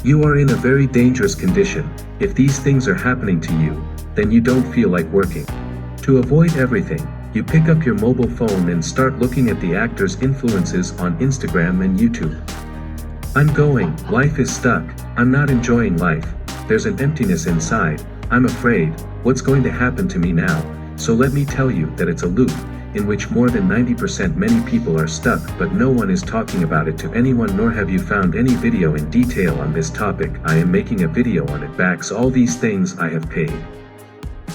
You are in a very dangerous condition. If these things are happening to you, then you don't feel like working. To avoid everything, you pick up your mobile phone and start looking at the actors' influences on Instagram and YouTube. Life is stuck, I'm not enjoying life, there's an emptiness inside, I'm afraid, what's going to happen to me now? So let me tell you that it's a loop, in which more than 90% many people are stuck, but no one is talking about it to anyone, nor have you found any video in detail on this topic. I am making a video on it, backs all these things I have paid.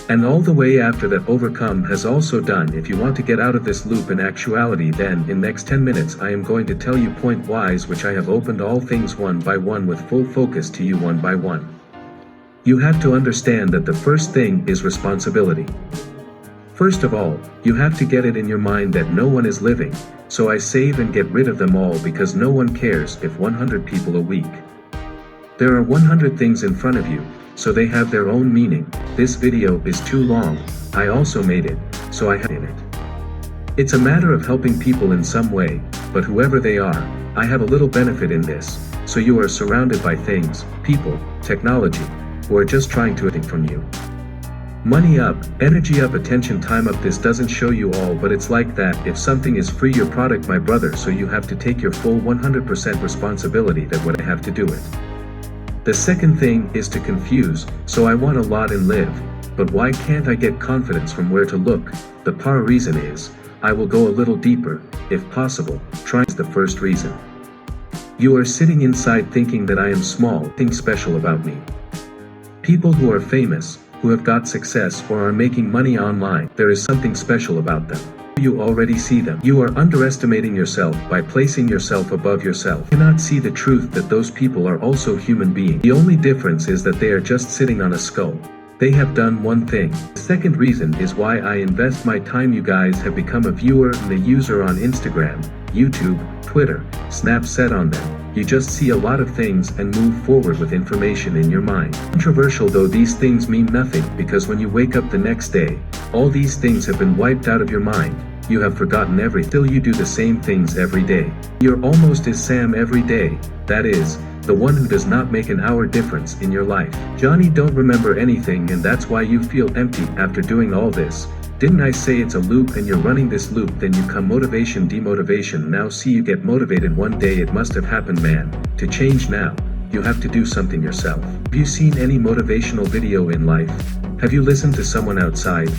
And all the way after that overcome has also done. If you want to get out of this loop in actuality, then in next 10 minutes I am going to tell you point wise, which I have opened all things one by one with full focus to you one by one. You have to understand that the first thing is responsibility. First of all, you have to get it in your mind that no one is living, so I save and get rid of them all, because no one cares if 100 people a week. There are 100 things in front of you, so they have their own meaning. This video is too long, I also made it, so I have in it. It's a matter of helping people in some way, but whoever they are, I have a little benefit in this, so you are surrounded by things, people, technology, who are just trying to take from you. Money up, energy up, attention time up. This doesn't show you all, but it's like that. If something is free, your product, my brother, so you have to take your full 100% responsibility that what I have to do it. The second thing is to confuse, so I want a lot and live, but why can't I get confidence from where to look? The power reason is, I will go a little deeper, if possible, trying the first reason. You are sitting inside thinking that I am small, think special about me. People who are famous, who have got success or are making money online, there is something special about them. You already see them. You are underestimating yourself by placing yourself above yourself. You cannot see the truth that those people are also human beings. The only difference is that they are just sitting on a skull. They have done one thing. The second reason is why I invest my time. You guys have become a viewer and a user on Instagram, YouTube, Twitter, Snapchat. On them, you just see a lot of things and move forward with information in your mind. Controversial though, these things mean nothing, because when you wake up the next day, all these things have been wiped out of your mind. You have forgotten everything. Still you do the same things every day. You're almost as Sam every day, that is, the one who does not make an hour difference in your life. Johnny don't remember anything, and that's why you feel empty after doing all this. Didn't I say it's a loop and you're running this loop? Then you come motivation, demotivation. Now see, you get motivated one day, it must have happened, man. To change now, you have to do something yourself. Have you seen any motivational video in life? Have you listened to someone outside?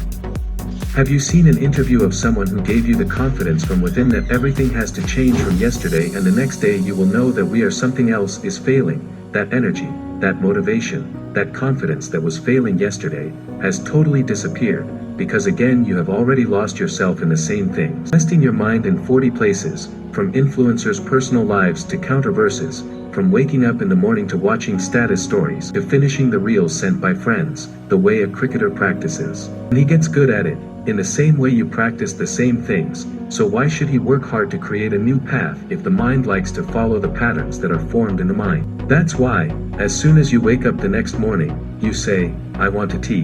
Have you seen an interview of someone who gave you the confidence from within that everything has to change from yesterday, and the next day you will know that we are something else is failing? That energy, that motivation, that confidence that was failing yesterday has totally disappeared, because again you have already lost yourself in the same things. Investing your mind in 40 places, from influencers' personal lives to counterverses, from waking up in the morning to watching status stories, to finishing the reels sent by friends, the way a cricketer practices. And he gets good at it. In the same way you practice the same things, so why should he work hard to create a new path if the mind likes to follow the patterns that are formed in the mind? That's why, as soon as you wake up the next morning, you say, I want to tea.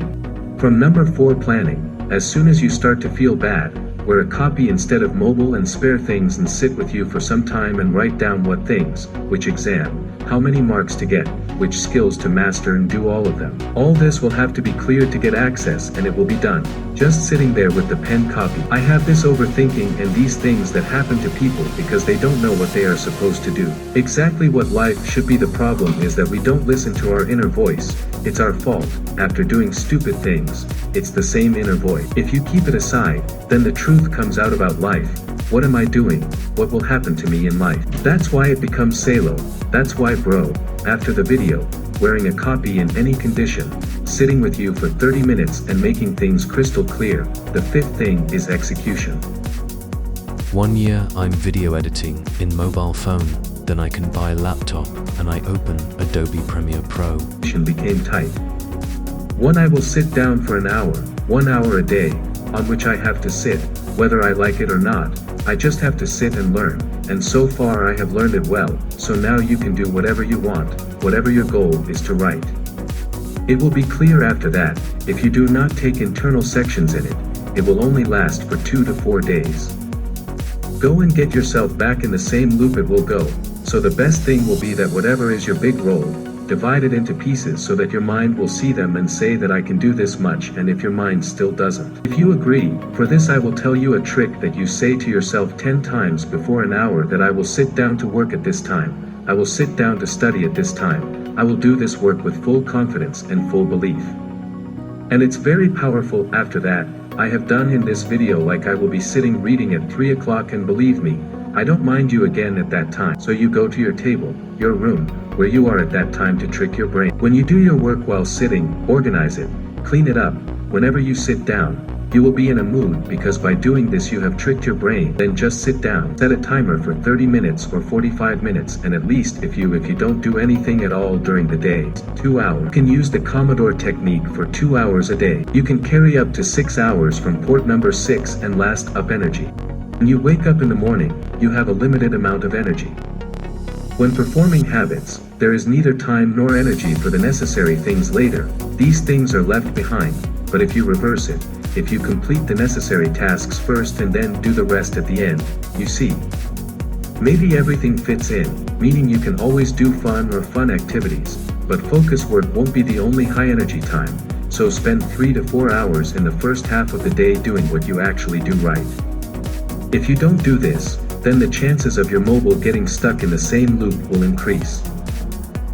From number 4, planning. As soon as you start to feel bad, wear a copy instead of mobile and spare things, and sit with you for some time and write down what things, which exam, how many marks to get, which skills to master, and do all of them. All this will have to be cleared to get access, and it will be done. Just sitting there with the pen copy. I have this overthinking and these things that happen to people because they don't know what they are supposed to do. Exactly what life should be. The problem is that we don't listen to our inner voice. It's our fault. After doing stupid things, it's the same inner voice. If you keep it aside, then the truth comes out about life. What am I doing? What will happen to me in life? That's why it becomes salo. That's why, bro, after the video, wearing a copy in any condition, sitting with you for 30 minutes and making things crystal clear. The fifth thing is execution. 1 year I'm video editing in mobile phone, then I can buy laptop and I open Adobe Premiere Pro. Became tight. One, I will sit down for an hour, 1 hour a day, on which I have to sit, whether I like it or not. I just have to sit and learn, and so far I have learned it well, so now you can do whatever you want, whatever your goal is to write. It will be clear after that. If you do not take internal sections in it, it will only last for 2 to 4 days. Go and get yourself back in the same loop, it will go. So the best thing will be that whatever is your big role, divide it into pieces so that your mind will see them and say that I can do this much, and if your mind still doesn't. If you agree, for this I will tell you a trick that you say to yourself 10 times before an hour, that I will sit down to work at this time, I will sit down to study at this time, I will do this work with full confidence and full belief. And it's very powerful. After that, I have done in this video, like I will be sitting reading at 3 o'clock, and believe me, I don't mind you again at that time. So you go to your table, your room, where you are at that time, to trick your brain. When you do your work while sitting, organize it, clean it up. Whenever you sit down, you will be in a mood, because by doing this you have tricked your brain. Then just sit down, set a timer for 30 minutes or 45 minutes, and at least if you don't do anything at all during the day, 2 hours. You can use the Pomodoro technique for 2 hours a day. You can carry up to 6 hours from port number 6 and last up energy. When you wake up in the morning, you have a limited amount of energy. When performing habits, there is neither time nor energy for the necessary things later. These things are left behind. But if you reverse it, if you complete the necessary tasks first and then do the rest at the end, you see, maybe everything fits in, meaning you can always do fun activities, but focus work won't be the only high energy time. So spend 3 to 4 hours in the first half of the day doing what you actually do right. If you don't do this, then the chances of your mobile getting stuck in the same loop will increase.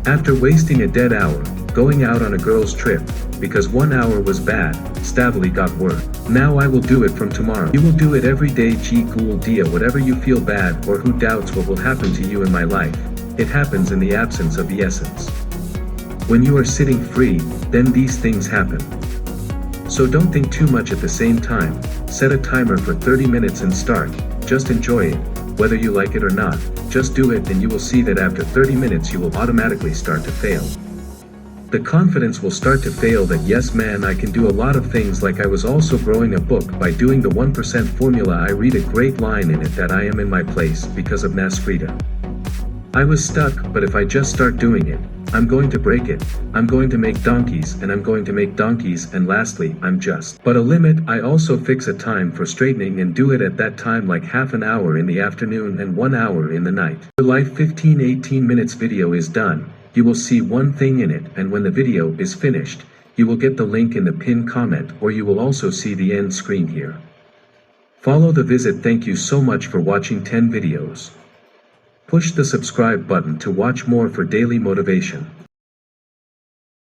After wasting a dead hour, going out on a girl's trip, because 1 hour was bad, stably got worse. Now I will do it from tomorrow. You will do it every day. Cool dia. Whatever you feel bad, or who doubts what will happen to you in my life, it happens in the absence of the essence. When you are sitting free, then these things happen. So don't think too much at the same time. Set a timer for 30 minutes and start. Just enjoy it. Whether you like it or not, just do it, and you will see that after 30 minutes you will automatically start to fail. The confidence will start to fail that yes man, I can do a lot of things. Like I was also growing a book by doing the 1% formula. I read a great line in it that I am in my place because of Nasrita. I was stuck, but if I just start doing it, I'm going to break it. I'm going to make donkeys, and I'm going to make donkeys, and lastly, I'm just. But a limit. I also fix a time for straightening and do it at that time, like half an hour in the afternoon and 1 hour in the night. The live 15-18 minutes video is done. You will see one thing in it, and when the video is finished, you will get the link in the pinned comment, or you will also see the end screen here. Follow the visit. Thank you so much for watching 10 videos. Push the subscribe button to watch more for daily motivation.